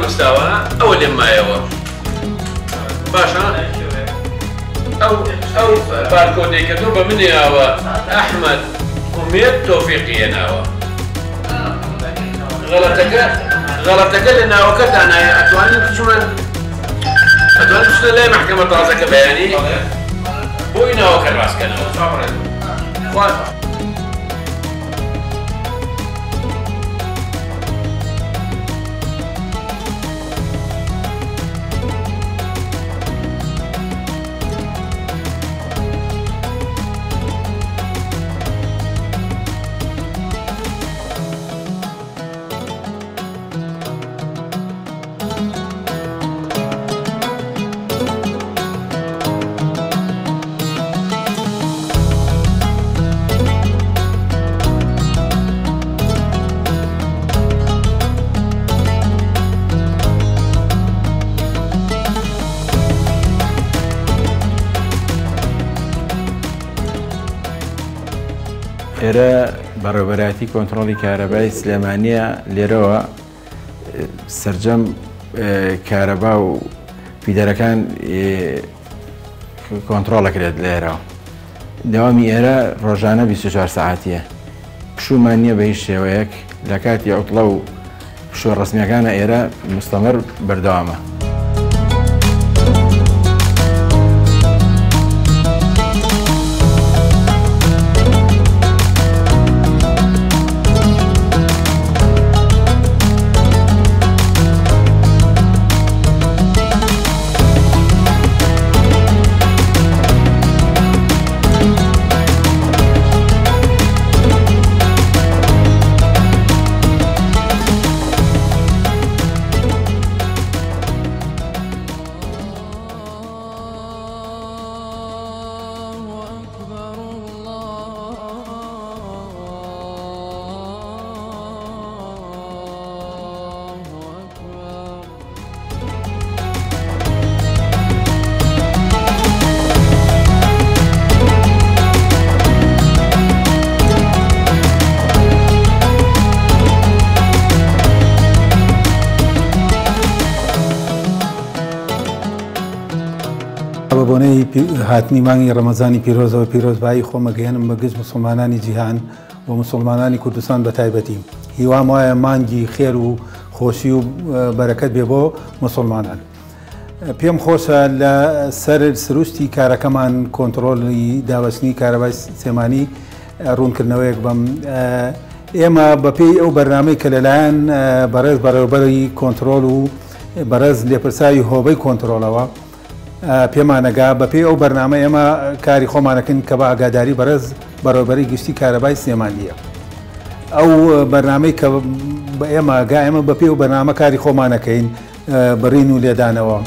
مستوى أول ما يوا باشا أو باركودي كتوبة مني يا أحمد وميت توفيقي ناوا غلطك لنا وقت أنا أتواني شمال أتواني شو لا محكمة راسك بياني بوينا وكل راسك أنا إيرا برابراتي كنترولي كهرباء سليمانية ليروا سرجم كهرباء في دركان كنترول كريد ليروا دوامي إيرا رجعنا 24 ساعاتية شو مانية بهيش شويك لكاتي عطلو شو الرسمية كان إيرا مستمر بردوامه بۆنەی هاتنی مانگی ڕەمەزانی پیرۆزەوە پیرۆزبایی خۆمە گەیەنم بە گشت مسلمانانی جیهان و مسلمانانی کوردستان بە تایبەتی هیوام وایە مانگی خێر و خۆشی و بەرەکەت بێ بۆ مسلمانان پێم خۆشە لە سەر سروشتی کارەکەمان کۆنتڕۆلی داوەستنی کارەبای سێمانی ڕوونکردنەوەیەک بم ئێمە بەپێی ئەو بەرنامەی کە لەلایەن بەڕێز بەڕێوەبەری کۆنتڕۆل و بەڕێز لێپرساوی هۆبەی کۆنتڕۆلەوە پێمانەگا بەپێی ئەو بەرنامە ئێمە کاری خۆمانەکەن کە بە ئاگاداری بەڕێز بەڕێوەبەری گشتی کارەبای سێمانیە ئەو بەرنامەی کە ئێمە ئەگا ئێمە بەپێی ئەو بەرنامە کاری خۆمانەکەین بڕین و لێدانەوە